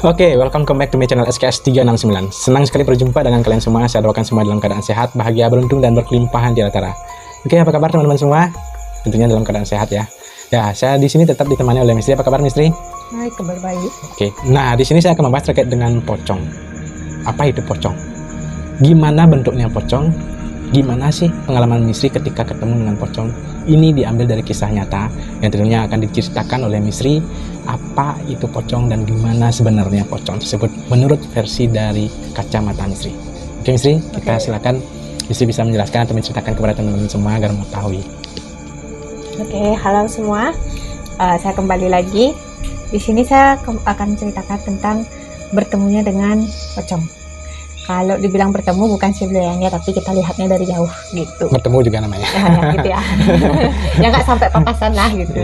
Oke, welcome back to my channel SKS 369. Senang sekali berjumpa dengan kalian semua. Saya doakan semua dalam keadaan sehat, bahagia, beruntung, dan berkelimpahan di antara. Oke, apa kabar teman-teman semua? Tentunya dalam keadaan sehat ya. Ya, saya di sini tetap ditemani oleh Mistri. Apa kabar Mistri? Hai, kabar baik. Oke, nah di sini saya akan membahas terkait dengan pocong. Apa itu pocong? Gimana bentuknya pocong? Gimana sih pengalaman Mistri ketika ketemu dengan pocong? Ini diambil dari kisah nyata yang tentunya akan diceritakan oleh Mistri. Apa itu pocong dan gimana sebenarnya pocong tersebut menurut versi dari kacamata Mistri. Oke Mistri, kita silakan Mistri bisa menjelaskan atau menceritakan kepada teman-teman semua agar mengetahui. Oke, halo semua. Saya kembali lagi. Di sini saya akan menceritakan tentang bertemunya dengan pocong. Kalau dibilang bertemu bukan sih beliaunya, tapi kita lihatnya dari jauh gitu. Bertemu juga namanya. Ya gitu ya. Ya nggak sampai papasan lah gitu.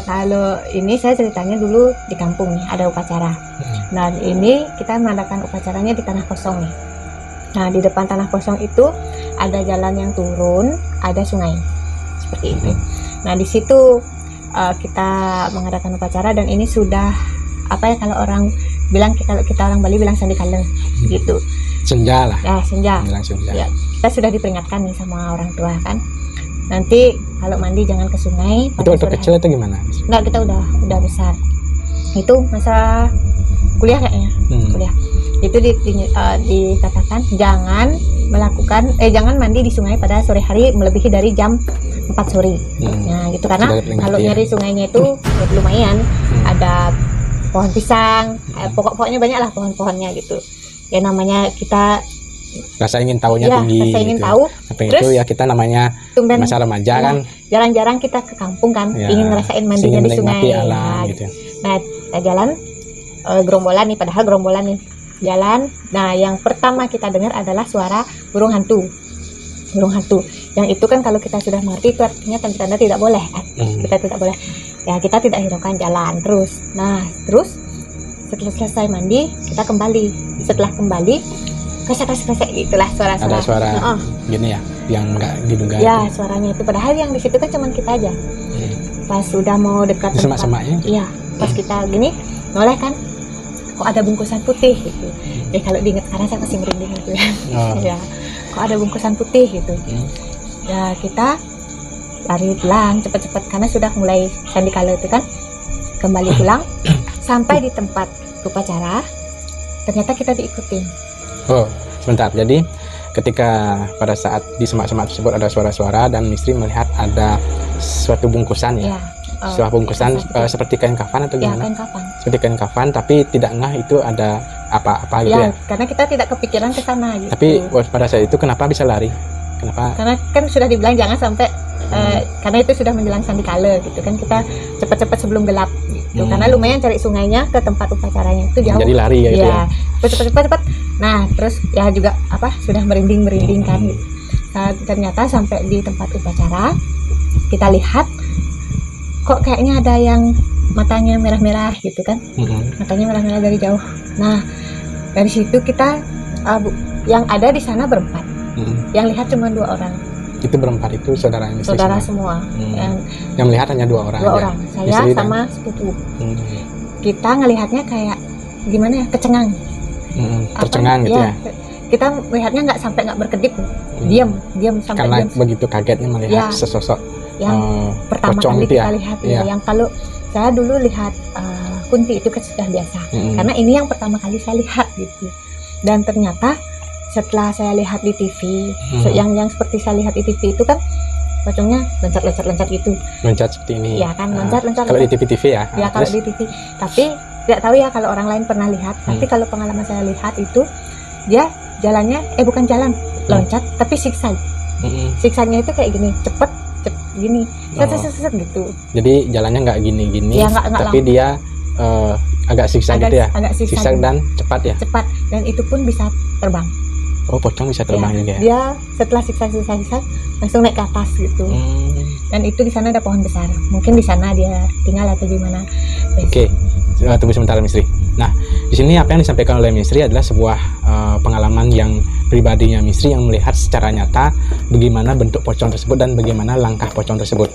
Kalau ini saya ceritanya dulu di kampung nih, ada upacara. Nah ini kita mengadakan upacaranya di tanah kosong nih. Nah di depan tanah kosong itu ada jalan yang turun, ada sungai seperti itu. Nah di situ kita mengadakan upacara dan ini sudah apa ya kalau orang bilang, kalau kita orang Bali bilang sandi kale gitu. Senja lah. Ya senja. Ya, kita sudah diperingatkan nih sama orang tua kan. Nanti kalau mandi jangan ke sungai. Itu waktu kecil atau gimana? Enggak, kita udah besar. Itu masa kuliah kayaknya. Kuliah. Itu dikatakan jangan jangan mandi di sungai pada sore hari melebihi dari jam 4 sore. Nah, gitu karena kalau nyari sungainya itu lumayan ada pohon pisang, pokoknya banyak lah pohon-pohonnya gitu. Ya namanya kita rasa ingin tahunya tinggi. Rasa ingin gitu. tahu. Tapi Terus, itu ya kita namanya masa remaja kan. Jarang-jarang kita ke kampung kan, ingin ngerasain mandinya di sungai. Alam, gitu. Nah, kita jalan gerombolan nih, padahal gerombolan nih jalan. Nah, yang pertama kita dengar adalah suara burung hantu. Burung hantu. Yang itu kan kalau kita sudah mengerti itu artinya tanda-tanda tidak boleh kan. Kita tidak boleh. Ya kita tidak hiraukan jalan terus. Nah terus setelah selesai mandi kita kembali. Setelah kembali kresek gitulah suara. Ada suara gini ya yang nggak diduga. Ya itu. suaranya itu padahal yang di situ kan cuma kita aja. Pas sudah mau dekat semak-semaknya. Iya pas kita gini noleh kan kok ada bungkusan putih gitu. Kalau diingat sekarang saya masih merinding gitu ya. Ya kok ada bungkusan putih gitu. Ya kita lari pulang cepat-cepat karena sudah mulai sandi kala itu kan, kembali pulang sampai di tempat upacara ternyata kita diikutin. Oh sebentar, jadi ketika pada saat di semak-semak tersebut ada suara-suara dan Mistri melihat ada suatu bungkusan ya, suatu bungkusan seperti kain kafan atau gimana? Ya, kain kafan. Seperti kain kafan tapi tidak ngeh itu ada apa-apa gitu ya? Karena kita tidak kepikiran ke sana gitu. Tapi pada saat itu kenapa bisa lari? Kenapa? Karena kan sudah dibilang jangan sampai karena itu sudah menjelang sandi kala gitu kan, kita cepat-cepat sebelum gelap gitu. Karena lumayan cari sungainya ke tempat upacaranya itu jauh. Jadi lari gitu ya. Cepat. Nah terus ya juga sudah merinding kan gitu. Nah, ternyata sampai di tempat upacara kita lihat kok kayaknya ada yang matanya merah-merah gitu kan. Matanya merah-merah dari jauh. Nah dari situ kita yang ada di sana berempat. Yang lihat cuma 2 orang. Itu berempat itu saudara Mistri semua. Yang melihat hanya 2 orang. 2 orang. Saya Mistri sama sepupu. Kita ngelihatnya kayak gimana ya, kecengang. Tercengang gitu ya. Kita melihatnya nggak sampai nggak berkedip, diam sampai karena diam. Begitu kagetnya melihat sesosok yang pertama kali kita lihat ya. Yang kalau saya dulu lihat kunti itu kan sudah biasa. Karena ini yang pertama kali saya lihat gitu. Dan ternyata setelah saya lihat di TV, yang seperti saya lihat di TV itu kan pocongnya loncat gitu. Loncat seperti ini. Ya kan, loncat. Kalau di TV ya. Ya kalau di TV. Tapi tidak tahu ya kalau orang lain pernah lihat. Tapi kalau pengalaman saya lihat itu dia jalannya bukan jalan, loncat tapi zigzag. Zigzagnya itu kayak gini, cepet gini, set gitu. Jadi jalannya nggak gini-gini, ya, tapi dia agak zigzag gitu ya. Agak zigzag dan cepat ya. Cepat dan itu pun bisa terbang. Oh, pocong bisa terbang juga ya? Dia setelah zigzag langsung naik ke atas gitu. Dan itu di sana ada pohon besar. Mungkin di sana dia tinggal atau gimana. Oke. Tunggu sebentar Mistri. Nah, di sini apa yang disampaikan oleh Misri adalah sebuah pengalaman yang pribadinya Misri yang melihat secara nyata bagaimana bentuk pocong tersebut dan bagaimana langkah pocong tersebut.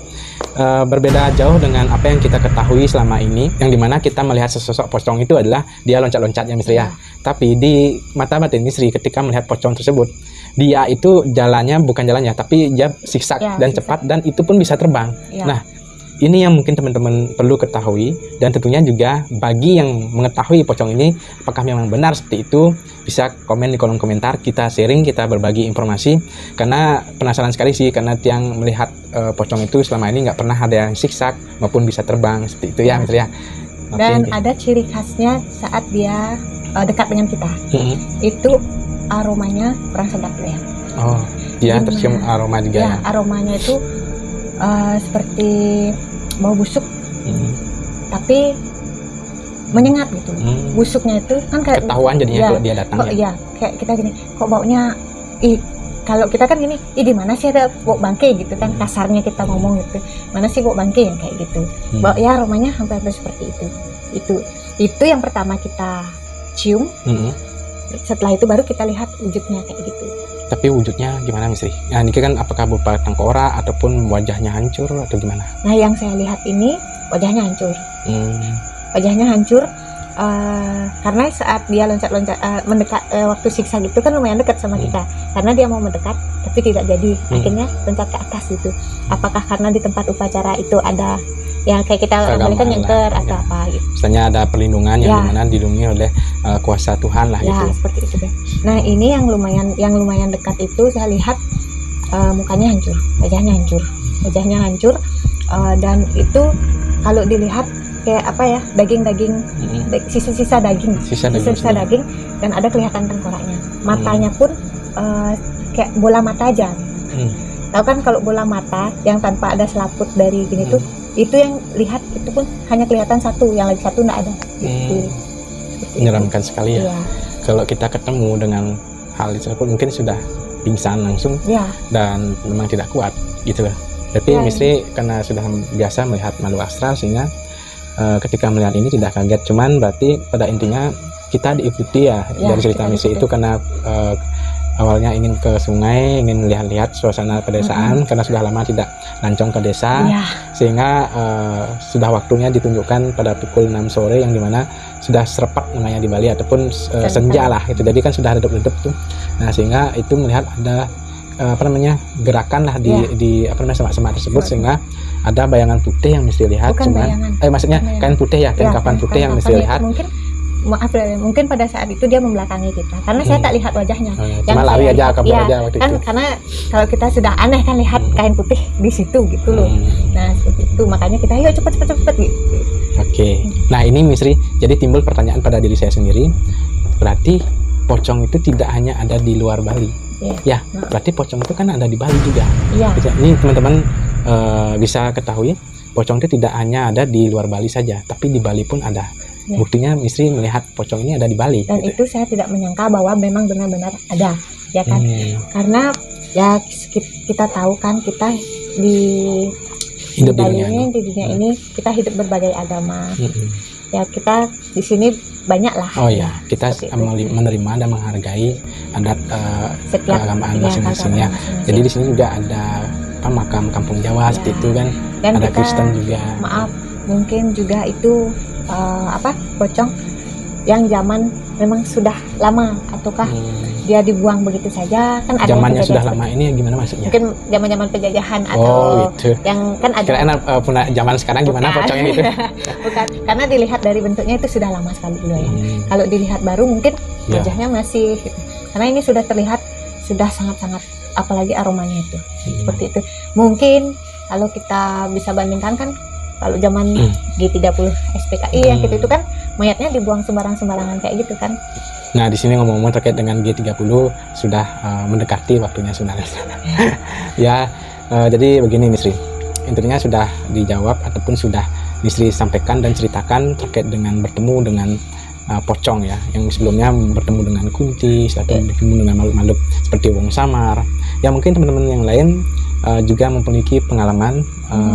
Berbeda jauh dengan apa yang kita ketahui selama ini, yang dimana kita melihat sesosok pocong itu adalah dia loncat-loncatnya Misri ya. Tapi di mata batin Misri ketika melihat pocong tersebut, dia itu jalannya bukan jalannya, tapi dia siksak dan cepat, dan itu pun bisa terbang. Nah, ini yang mungkin teman-teman perlu ketahui, dan tentunya juga bagi yang mengetahui pocong ini apakah memang benar seperti itu, bisa komen di kolom komentar, kita sharing, kita berbagi informasi, karena penasaran sekali sih, karena tiang melihat pocong itu selama ini nggak pernah ada yang siksak maupun bisa terbang seperti itu ya, Misri ya. Dan ada ciri khasnya saat dia dekat dengan kita, itu aromanya kurang sedap ya. Oh, dia tercium aroma juga ya. Aromanya itu seperti bau busuk, tapi menyengat gitu. Busuknya itu kan kayak ketahuan jadinya kalau dia datang. Iya, kayak kita gini, kok baunya, kalau kita kan gini, di mana sih ada bau bangke gitu kan, kasarnya kita ngomong gitu. Mana sih bau bangke yang kayak gitu. Bau ya aromanya hampir seperti itu. Itu yang pertama kita cium. Setelah itu baru kita lihat wujudnya kayak gitu. Tapi wujudnya gimana Misri? Nah, ini kan apakah berupa tengkorak ataupun wajahnya hancur atau gimana? Nah, yang saya lihat ini wajahnya hancur. Wajahnya hancur karena saat dia loncat-loncat mendekat, waktu siksa gitu kan lumayan dekat sama kita. Karena dia mau mendekat tapi tidak jadi. Akhirnya loncat ke atas gitu. Apakah karena di tempat upacara itu ada yang kayak kita kembali kan nyengker atau apa gitu. Misalnya ada perlindungan yang dimana dilindungi oleh kuasa Tuhan lah gitu. Seperti itu deh. Nah, ini yang lumayan dekat itu saya lihat mukanya hancur, wajahnya hancur, dan itu kalau dilihat kayak apa ya, daging-daging, sisa-sisa daging, dan ada kelihatan tengkoraknya. Matanya pun kayak bola mata aja. Tahu kan kalau bola mata yang tanpa ada selaput dari gini tuh, itu yang lihat itu pun hanya kelihatan satu, yang lagi satu nggak ada. Menyeramkan sekali ya. Kalau kita ketemu dengan hal tersebut mungkin sudah pingsan langsung dan memang tidak kuat gitu. Tapi Misri karena sudah biasa melihat makhluk astral sehingga ketika melihat ini tidak kaget. Cuman berarti pada intinya kita diikuti dari cerita Misri itu karena awalnya ingin ke sungai, ingin melihat-lihat suasana pedesaan karena sudah lama tidak lancong ke desa, sehingga sudah waktunya ditunjukkan pada pukul 6 sore yang dimana sudah serpat namanya di Bali ataupun senja lah gitu. Jadi kan sudah redup-redup tuh. Nah, sehingga itu melihat ada gerakan lah di semak-semak tersebut, sehingga ada bayangan putih yang Misri lihat. Maksudnya kain putih kain kafan putih yang Misri lihat. Maaf ya, mungkin pada saat itu dia membelakangi kita karena saya tak lihat wajahnya. Cuma lari aja, kabur aja waktu kan, itu. Karena kalau kita sudah aneh kan lihat kain putih di situ gitu loh. Nah, seperti itu makanya kita yuk cepet gitu. Oke. Nah, ini Misri, jadi timbul pertanyaan pada diri saya sendiri. Berarti pocong itu tidak hanya ada di luar Bali. Berarti pocong itu kan ada di Bali juga. Ini teman-teman bisa ketahui, pocong itu tidak hanya ada di luar Bali saja, tapi di Bali pun ada. Buktinya Misri melihat pocong ini ada di Bali. Dan itu saya tidak menyangka bahwa memang benar-benar ada, ya kan? Karena ya kita tahu kan kita di dunia ini kita hidup berbagai agama. Ya kita di sini banyak lah. Kita menerima dan menghargai adat keagamaan masing-masing ya. Jadi di sini juga ada makam kampung Jawa seperti itu kan. Dan ada Kristen juga. Maaf, mungkin juga itu pocong yang zaman memang sudah lama ataukah dia dibuang begitu saja kan ada zamannya sudah lama ini gimana maksudnya? Mungkin zaman-zaman penjajahan atau gitu. Yang kan ada. Kira-kira punya zaman sekarang gimana pocongnya itu? Bukan, karena dilihat dari bentuknya itu sudah lama sekali dulu ya. Kalau dilihat baru mungkin wajahnya masih karena ini sudah terlihat sudah sangat-sangat, apalagi aromanya itu seperti itu. Mungkin kalau kita bisa bandingkan kan kalau zaman G30 SPKI yang gitu itu kan mayatnya dibuang sembarang-sembarangan kayak gitu kan. Nah, di sini ngomong-ngomong terkait dengan G30 sudah mendekati waktunya sebenarnya. Jadi begini Misri. Intinya sudah dijawab ataupun sudah Misri sampaikan dan ceritakan terkait dengan bertemu dengan pocong ya, yang sebelumnya bertemu dengan kunti, atau bertemu dengan makhluk-makhluk seperti wong samar. Ya mungkin teman-teman yang lain juga memiliki pengalaman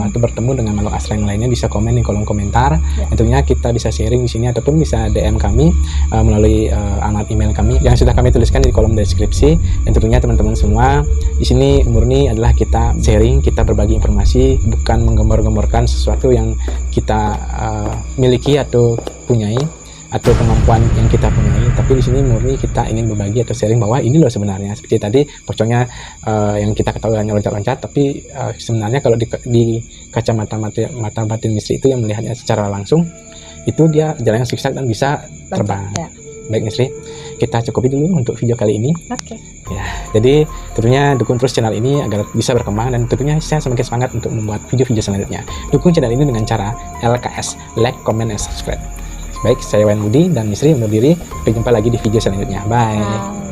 atau bertemu dengan makhluk astral yang lainnya, bisa komen di kolom komentar. Tentunya kita bisa sharing di sini ataupun bisa DM kami melalui alamat email kami yang sudah kami tuliskan di kolom deskripsi. Dan tentunya teman-teman semua, di sini murni adalah kita sharing, kita berbagi informasi, bukan menggembor-gemborkan sesuatu yang kita miliki atau punyai, atau kemampuan yang kita punyai, tapi di sini murni kita ingin berbagi atau sharing bahwa ini loh sebenarnya, seperti tadi pocongnya yang kita ketahui hanya loncat-loncat, tapi sebenarnya kalau di kacamata mata batin misteri itu yang melihatnya secara langsung, itu dia jalan yang zigzag dan bisa terbang. Baik Misteri, kita cukupi dulu untuk video kali ini. Ya, jadi tentunya dukung terus channel ini agar bisa berkembang, dan tentunya saya semakin semangat untuk membuat video-video selanjutnya. Dukung channel ini dengan cara LKS, like, comment, and subscribe. Baik, saya Wayan Budi dan Misteri undur diri. Sampai jumpa lagi di video selanjutnya. Bye.